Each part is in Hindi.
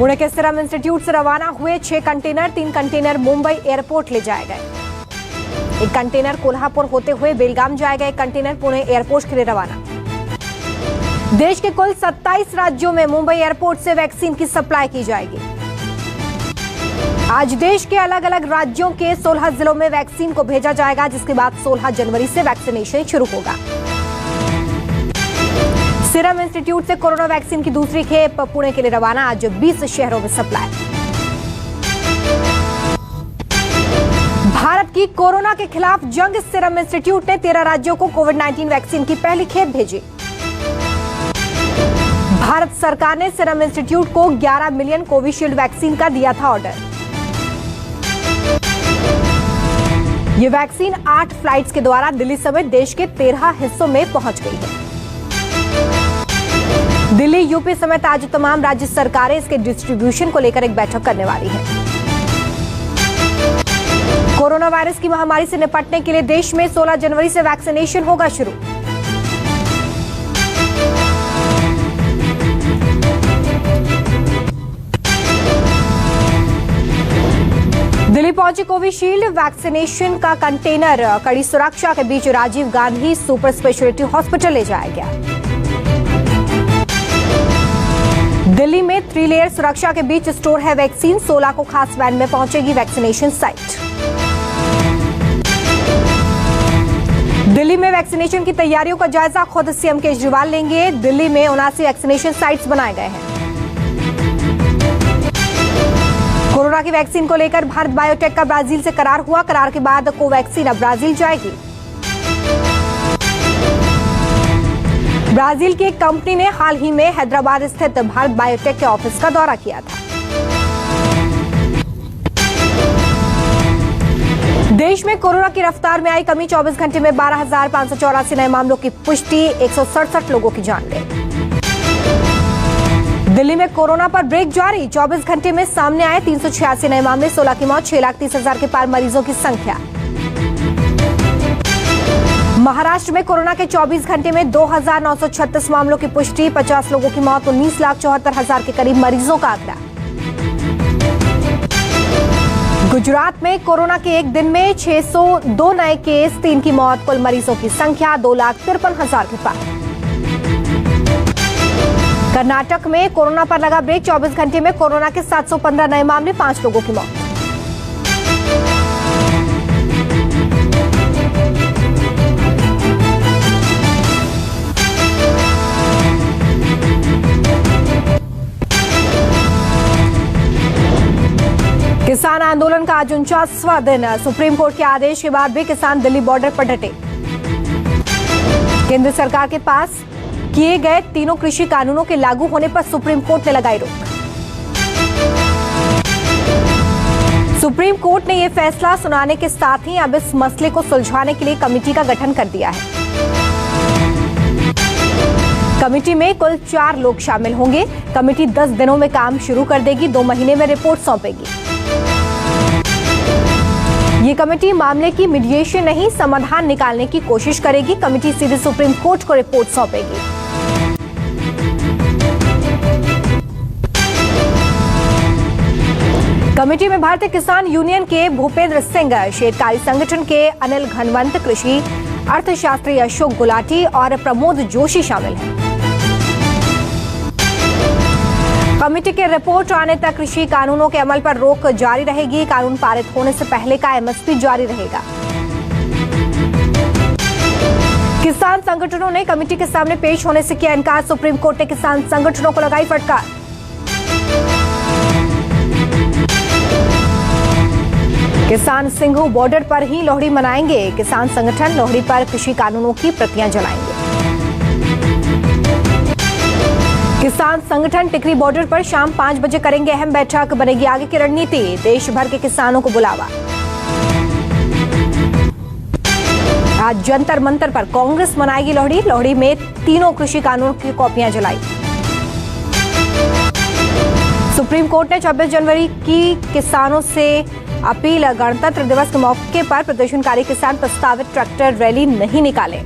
पुणे के सीरम इंस्टीट्यूट से रवाना हुए 6 कंटेनर, 3 कंटेनर मुंबई एयरपोर्ट ले जाए गए। एक कंटेनर कोल्हापुर होते हुए बेलगाम जाएगा, एक कंटेनर पुणे एयरपोर्ट के लिए रवाना। देश के कुल 27 राज्यों में मुंबई एयरपोर्ट से वैक्सीन की सप्लाई की जाएगी। आज देश के अलग अलग राज्यों के 16 जिलों में वैक्सीन को भेजा जाएगा, जिसके बाद 16 जनवरी से वैक्सीनेशन शुरू होगा। सीरम इंस्टीट्यूट से कोरोना वैक्सीन की दूसरी खेप पुणे के लिए रवाना, आज 20 शहरों में सप्लाई। भारत की कोरोना के खिलाफ जंग, सीरम इंस्टीट्यूट ने 13 राज्यों को कोविड-19 वैक्सीन की पहली खेप भेजी। भारत सरकार ने सीरम इंस्टीट्यूट को 11 मिलियन कोविशील्ड वैक्सीन का दिया था ऑर्डर। ये वैक्सीन 8 फ्लाइट्स के द्वारा दिल्ली समेत देश के 13 हिस्सों में पहुंच गई है। दिल्ली, यूपी समेत आज तमाम राज्य सरकारें इसके डिस्ट्रीब्यूशन को लेकर एक बैठक करने वाली है। कोरोना वायरस की महामारी से निपटने के लिए देश में 16 जनवरी से वैक्सीनेशन होगा शुरू। दिल्ली पहुंची कोविशील्ड वैक्सीनेशन का कंटेनर कड़ी सुरक्षा के बीच Rajiv Gandhi super speciality hospital ले जाया गया। दिल्ली में 3 लेयर सुरक्षा के बीच स्टोर है वैक्सीन, 16 को खास वैन में पहुंचेगी वैक्सीनेशन साइट। दिल्ली में वैक्सीनेशन की तैयारियों का जायजा खुद सीएम केजरीवाल लेंगे। दिल्ली में 79 वैक्सीनेशन साइट्स बनाए गए हैं। कोरोना की वैक्सीन को लेकर भारत बायोटेक का ब्राजील से करार हुआ। करार के बाद कोवैक्सीन अब ब्राजील जाएगी। ब्राजील की एक कंपनी ने हाल ही में हैदराबाद स्थित भारत बायोटेक के ऑफिस का दौरा किया था। देश में कोरोना की रफ्तार में आई कमी, 24 घंटे में 12,584 नए मामलों की पुष्टि, 167 लोगों की जान गई। दिल्ली में कोरोना पर ब्रेक जारी, 24 घंटे में सामने आए 386 नए मामले, 16 की मौत, 6,30,000 के पार मरीजों की संख्या। महाराष्ट्र में कोरोना के 24 घंटे में 2,936 मामलों की पुष्टि, 50 लोगों की मौत, 19,74,000 के करीब मरीजों का आंकड़ा। गुजरात में कोरोना के एक दिन में 602 नए केस, 3 की मौत, कुल मरीजों की संख्या 2,53,000 के पार। कर्नाटक में कोरोना पर लगा ब्रेक, 24 घंटे में कोरोना के 715 नए मामले, 5 लोगों की मौत। किसान आंदोलन का आज 49वां दिन, सुप्रीम कोर्ट के आदेश के बाद भी किसान दिल्ली बॉर्डर पर डटे। केंद्र सरकार के पास किए गए तीनों कृषि कानूनों के लागू होने पर सुप्रीम कोर्ट ने लगाई रोक। सुप्रीम कोर्ट ने यह फैसला सुनाने के साथ ही अब इस मसले को सुलझाने के लिए कमेटी का गठन कर दिया है। कमेटी में कुल 4 लोग शामिल होंगे। कमेटी 10 दिनों में काम शुरू कर देगी, 2 महीने में रिपोर्ट सौंपेगी। ये कमेटी मामले की मीडिएशन नहीं, समाधान निकालने की कोशिश करेगी। कमेटी सीधे सुप्रीम कोर्ट को रिपोर्ट सौंपेगी। कमेटी में भारतीय किसान यूनियन के भूपेंद्र सिंह, शेतकारी संगठन के अनिल घनवंत, कृषि अर्थशास्त्री अशोक गुलाटी और प्रमोद जोशी शामिल हैं। कमेटी की रिपोर्ट आने तक कृषि कानूनों के अमल पर रोक जारी रहेगी। कानून पारित होने से पहले का एमएसपी जारी रहेगा। किसान संगठनों ने कमेटी के सामने पेश होने से किया इनकार। सुप्रीम कोर्ट ने किसान संगठनों को लगाई फटकार। किसान सिंघू बॉर्डर पर ही लोहड़ी मनाएंगे। किसान संगठन लोहड़ी पर कृषि कानूनों की प्रतियां जलाएंगे। किसान संगठन टिकरी बॉर्डर पर शाम 5 बजे करेंगे अहम बैठक, बनेगी आगे की रणनीति। देश भर के किसानों को बुलावा। आज जंतर मंतर पर कांग्रेस मनाएगी लोहड़ी। लोहड़ी में तीनों कृषि कानून की कॉपियां जलाई। सुप्रीम कोर्ट ने 26 जनवरी की किसानों से अपील, गणतंत्र दिवस के मौके पर प्रदर्शनकारी किसान प्रस्तावित ट्रैक्टर रैली नहीं निकाले।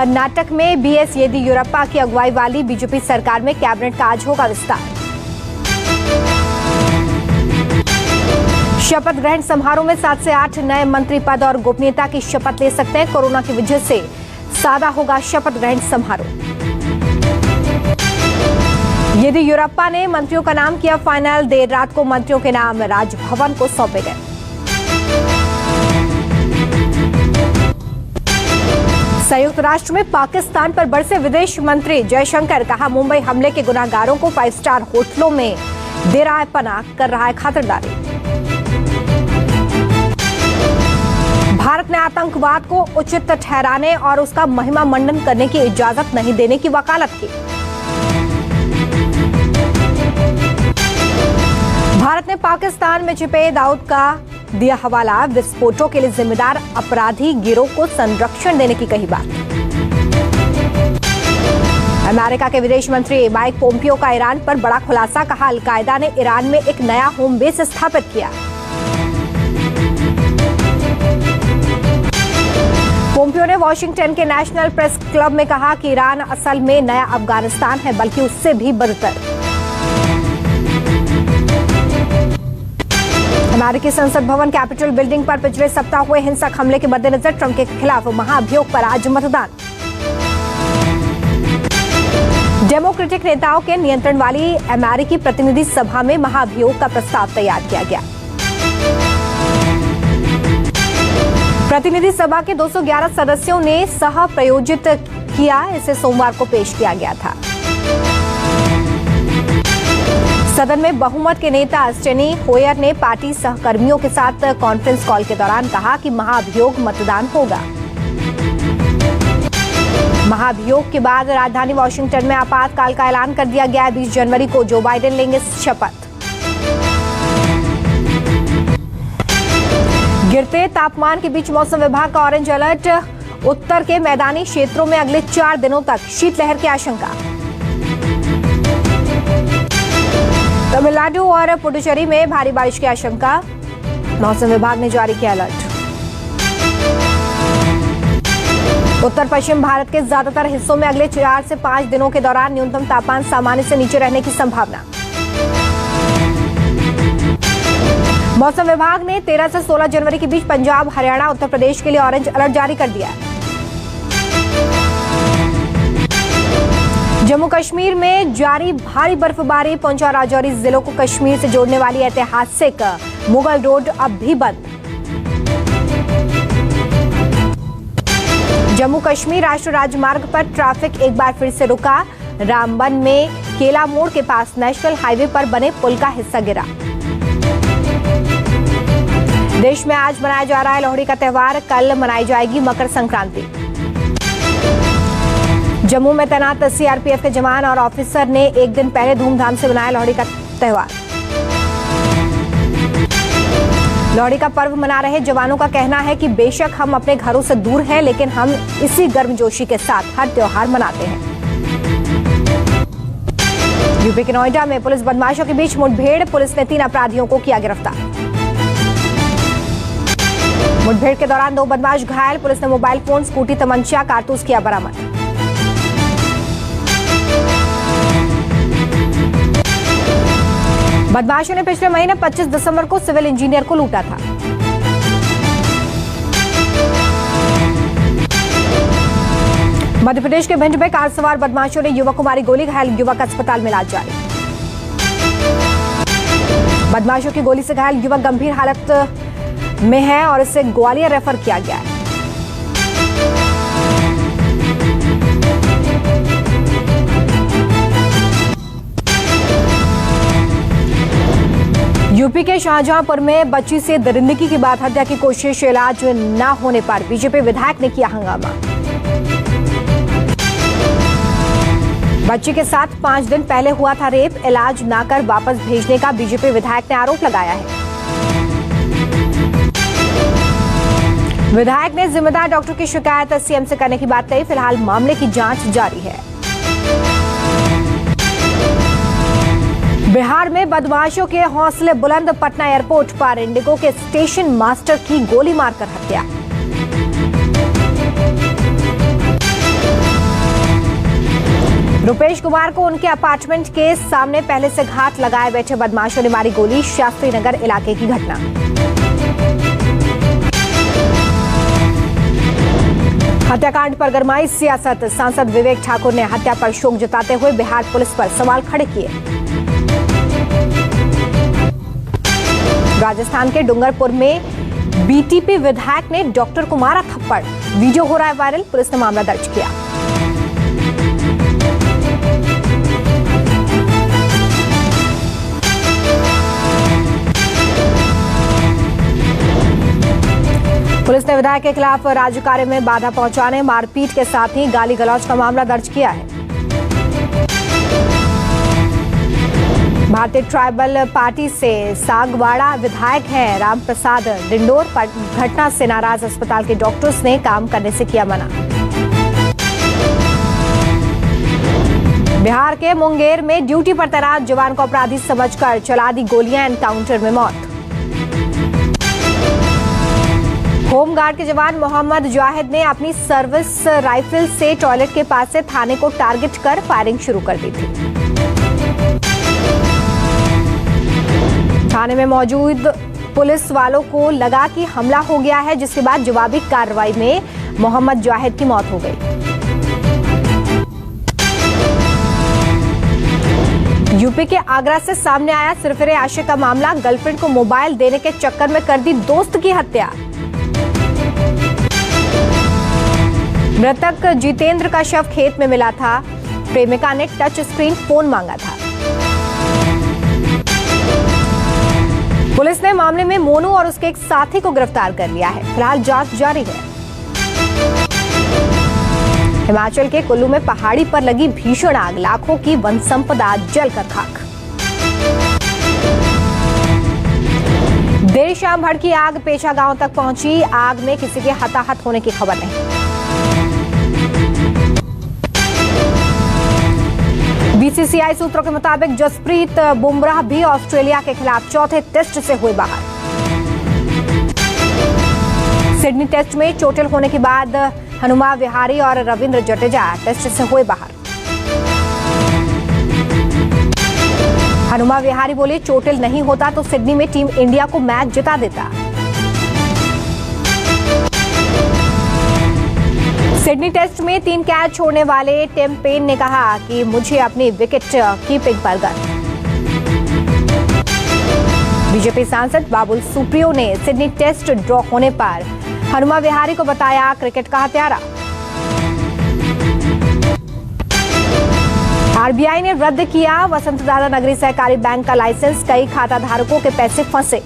कर्नाटक में बीएस येदियुरप्पा की अगुवाई वाली बीजेपी सरकार में कैबिनेट का आज होगा विस्तार। शपथ ग्रहण समारोह में 7 से 8 नए मंत्री पद और गोपनीयता की शपथ ले सकते हैं। कोरोना की वजह से सादा होगा शपथ ग्रहण समारोह। येदियुरप्पा ने मंत्रियों का नाम किया फाइनल। देर रात को मंत्रियों के नाम राजभवन को सौंपे गए। संयुक्त राष्ट्र में पाकिस्तान पर बरसे विदेश मंत्री जयशंकर। कहा, मुंबई हमले के गुनाहगारों को 5 स्टार होटलों में दे रहा है पनाह, कर रहा है खातिरदारी। भारत ने आतंकवाद को उचित ठहराने और उसका महिमा मंडन करने की इजाजत नहीं देने की वकालत की। भारत ने पाकिस्तान में छिपे दाऊद का दिया हवाला। विस्फोटों के लिए जिम्मेदार अपराधी गिरोह को संरक्षण देने की कही बात। अमेरिका के विदेश मंत्री माइक पोम्पियो का ईरान पर बड़ा खुलासा। कहा, अलकायदा ने ईरान में एक नया होम बेस स्थापित किया। पोम्पियो ने वॉशिंगटन के नेशनल प्रेस क्लब में कहा कि ईरान असल में नया अफगानिस्तान है, बल्कि उससे भी बदतर। अमेरिकी संसद भवन कैपिटल बिल्डिंग पर पिछले सप्ताह हुए हिंसक हमले के मद्देनजर ट्रंप के खिलाफ महाभियोग पर आज मतदान। डेमोक्रेटिक नेताओं के नियंत्रण वाली अमेरिकी प्रतिनिधि सभा में महाभियोग का प्रस्ताव तैयार किया गया। प्रतिनिधि सभा के 211 सदस्यों ने सह प्रायोजित किया। इसे सोमवार को पेश किया गया था। सदन में बहुमत के नेता स्टेनी होयर ने पार्टी सहकर्मियों के साथ कॉन्फ्रेंस कॉल के दौरान कहा कि महाभियोग मतदान होगा। महाभियोग के बाद राजधानी वॉशिंगटन में आपातकाल का ऐलान कर दिया गया है। 20 जनवरी को जो बाइडेन लेंगे शपथ। गिरते तापमान के बीच मौसम विभाग का ऑरेंज अलर्ट। उत्तर के मैदानी क्षेत्रों में अगले 4 दिनों तक शीतलहर की आशंका। तमिलनाडु और पुडुचेरी में भारी बारिश की आशंका। मौसम विभाग ने जारी किया अलर्ट। उत्तर पश्चिम भारत के ज्यादातर हिस्सों में अगले 4 से 5 दिनों के दौरान न्यूनतम तापमान सामान्य से नीचे रहने की संभावना। मौसम विभाग ने 13 से 16 जनवरी के बीच पंजाब, हरियाणा, उत्तर प्रदेश के लिए ऑरेंज अलर्ट जारी कर दिया है। जम्मू कश्मीर में जारी भारी बर्फबारी पहुंचा राजौरी जिलों को कश्मीर से जोड़ने वाली ऐतिहासिक मुगल रोड अब भी बंद। जम्मू कश्मीर राष्ट्रीय राजमार्ग पर ट्रैफिक एक बार फिर से रुका। रामबन में केला मोड़ के पास नेशनल हाईवे पर बने पुल का हिस्सा गिरा। देश में आज मनाया जा रहा है लोहड़ी का त्योहार। कल मनाई जाएगी मकर संक्रांति। जम्मू में तैनात सीआरपीएफ के जवान और ऑफिसर ने एक दिन पहले धूमधाम से मनाया लोहड़ी का त्योहार। लोहड़ी का पर्व मना रहे जवानों का कहना है कि बेशक हम अपने घरों से दूर हैं, लेकिन हम इसी गर्मजोशी के साथ हर त्योहार मनाते हैं। यूपी के नोएडा में पुलिस बदमाशों के बीच मुठभेड़। पुलिस ने 3 अपराधियों को किया गिरफ्तार। मुठभेड़ के दौरान 2 बदमाश घायल। पुलिस ने मोबाइल फोन, स्कूटी, तमंचा, कारतूस किया बरामद। बदमाशों ने पिछले महीने 25 दिसंबर को सिविल इंजीनियर को लूटा था। मध्य प्रदेश के भिंड में कार सवार बदमाशों ने युवक को मारी गोली। घायल युवक अस्पताल में इलाज जारी। बदमाशों की गोली से घायल युवक गंभीर हालत में है और इसे ग्वालियर रेफर किया गया है। यूपी के शाहजहांपुर में बच्ची से दरिंदगी के बाद हत्या की कोशिश। इलाज न होने पर बीजेपी विधायक ने किया हंगामा। बच्ची के साथ 5 दिन पहले हुआ था रेप। इलाज न कर वापस भेजने का बीजेपी विधायक ने आरोप लगाया है। विधायक ने जिम्मेदार डॉक्टर की शिकायत सीएम से करने की बात कही। फिलहाल मामले की जांच जारी है। बिहार में बदमाशों के हौसले बुलंद। पटना एयरपोर्ट पर इंडिगो के स्टेशन मास्टर की गोली मारकर हत्या। रुपेश कुमार को उनके अपार्टमेंट के सामने पहले से घात लगाए बैठे बदमाशों ने मारी गोली। शास्त्री नगर इलाके की घटना। हत्याकांड पर गरमाई सियासत। सांसद विवेक ठाकुर ने हत्या पर शोक जताते हुए बिहार पुलिस पर सवाल खड़े किए। राजस्थान के डूंगरपुर में बीटीपी विधायक ने डॉक्टर को मारा थप्पड़। वीडियो हो रहा है वायरल। पुलिस ने मामला दर्ज किया। पुलिस ने विधायक के खिलाफ राज्य कार्य में बाधा पहुंचाने, मारपीट के साथ ही गाली गलौज का मामला दर्ज किया है। भारतीय ट्राइबल पार्टी से सागवाड़ा विधायक हैं राम प्रसाद डिंडोर। घटना से नाराज अस्पताल के डॉक्टर्स ने काम करने से किया मना। बिहार के मुंगेर में ड्यूटी पर तैनात जवान को अपराधी समझकर चला दी गोलियां। एनकाउंटर में मौत। होमगार्ड के जवान मोहम्मद जाहिद ने अपनी सर्विस राइफल से टॉयलेट के पास से थाने को टारगेट कर फायरिंग शुरू कर दी थी। थाने में मौजूद पुलिस वालों को लगा कि हमला हो गया है, जिसके बाद जवाबी कार्रवाई में मोहम्मद जाहिद की मौत हो गई। यूपी के आगरा से सामने आया सिरफिरे आशिक का मामला। गर्लफ्रेंड को मोबाइल देने के चक्कर में कर दी दोस्त की हत्या। मृतक जितेंद्र का शव खेत में मिला था। प्रेमिका ने टच स्क्रीन फोन मांगा था। पुलिस ने मामले में मोनू और उसके एक साथी को गिरफ्तार कर लिया है। फिलहाल जांच जारी है। हिमाचल के कुल्लू में पहाड़ी पर लगी भीषण आग। लाखों की वन संपदा जलकर खाक। देर शाम भड़की आग पेचा गांव तक पहुंची। आग में किसी के हताहत होने की खबर नहीं। बीसीसीआई सूत्रों के मुताबिक जसप्रीत बुमराह भी ऑस्ट्रेलिया के खिलाफ चौथे टेस्ट से हुए बाहर। सिडनी टेस्ट में चोटिल होने के बाद हनुमा विहारी और रविंद्र जडेजा टेस्ट से हुए बाहर। हनुमा विहारी बोले, चोटिल नहीं होता तो सिडनी में टीम इंडिया को मैच जिता देता। सिडनी टेस्ट में 3 कैच छोड़ने वाले टिम पेन ने कहा कि मुझे अपनी विकेट कीपिंग पर गर्व। बीजेपी सांसद बाबुल सुप्रियो ने सिडनी टेस्ट ड्रॉ होने पर हनुमा विहारी को बताया क्रिकेट का हत्यारा। आरबीआई ने रद्द किया वसंतदाता नगरी सहकारी बैंक का लाइसेंस। कई खाता धारकों के पैसे फंसे।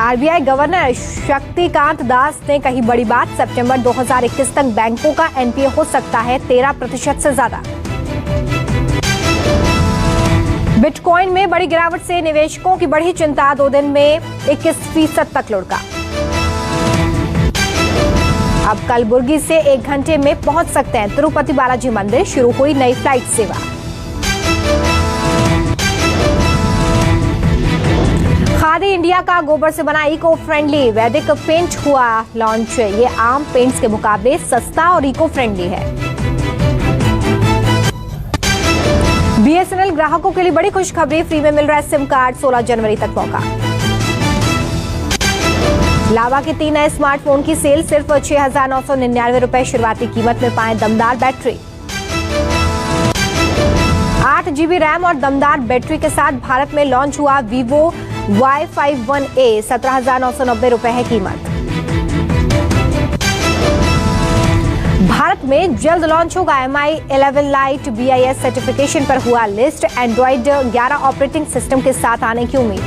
आरबीआई गवर्नर शक्तिकांत दास ने कही बड़ी बात। सितंबर 2021 तक बैंकों का एनपीए हो सकता है 13% से ज्यादा। बिटकॉइन में बड़ी गिरावट से निवेशकों की बढ़ी चिंता। 2 दिन में 21% तक लुढ़का। अब कलबुर्गी से 1 घंटे में पहुंच सकते हैं तिरुपति बालाजी मंदिर। शुरू हुई नई फ्लाइट सेवा। खादी इंडिया का गोबर से बना इको फ्रेंडली वैदिक पेंट हुआ लॉन्च। ये आम पेंट्स के मुकाबले सस्ता और इको फ्रेंडली है। बीएसएनएल ग्राहकों के लिए बड़ी खुशखबरी। फ्री में मिल रहा है सिम कार्ड। 16 जनवरी तक मौका। लावा के 3 नए स्मार्टफोन की सेल। सिर्फ 6,999 रुपए शुरुआती कीमत में पाएं दमदार बैटरी। 8 GB रैम और दमदार बैटरी के साथ भारत में लॉन्च हुआ वीवो Y51A। 17,990 रुपए है कीमत। भारत में जल्द लॉन्च होगा MI 11 लाइट। BIS सर्टिफिकेशन पर हुआ लिस्ट। एंड्रॉइड 11 ऑपरेटिंग सिस्टम के साथ आने की उम्मीद।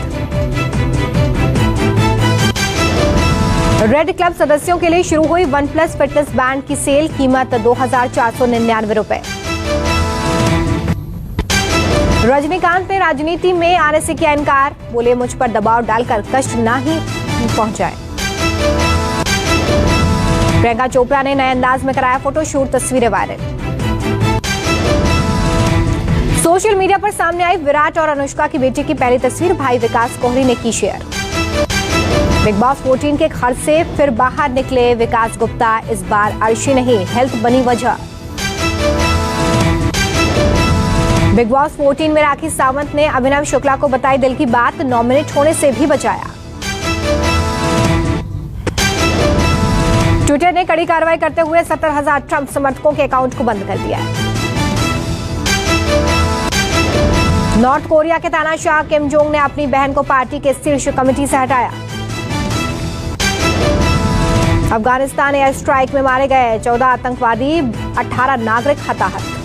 रेड क्लब सदस्यों के लिए शुरू हुई OnePlus फिटनेस बैंड की सेल। कीमत 2,499 रुपए। रजनीकांत ने राजनीति में आने से किया इनकार। बोले, मुझ पर दबाव डालकर कष्ट ना ही पहुंचाए। प्रियंका चोपड़ा ने नए अंदाज में कराया फोटोशूट। तस्वीरें वायरल। सोशल मीडिया पर सामने आई विराट और अनुष्का की बेटी की पहली तस्वीर। भाई विकास कोहली ने की शेयर। बिग बॉस 14 के घर से फिर बाहर निकले विकास गुप्ता। इस बार अर्शी नहीं, हेल्थ बनी वजह। बिग बॉस 14 में राखी सावंत ने अभिनव शुक्ला को बताई दिल की बात, नॉमिनेट होने से भी बचाया। ट्विटर ने कड़ी कार्रवाई करते हुए 70,000 ट्रंप समर्थकों के अकाउंट को बंद कर दिया है। नॉर्थ कोरिया के तानाशाह किम जोंग ने अपनी बहन को पार्टी के शीर्ष कमेटी से हटाया। अफगानिस्तान एयर स्ट्राइक में मारे गए 14 आतंकवादी, 18 नागरिक हताहत।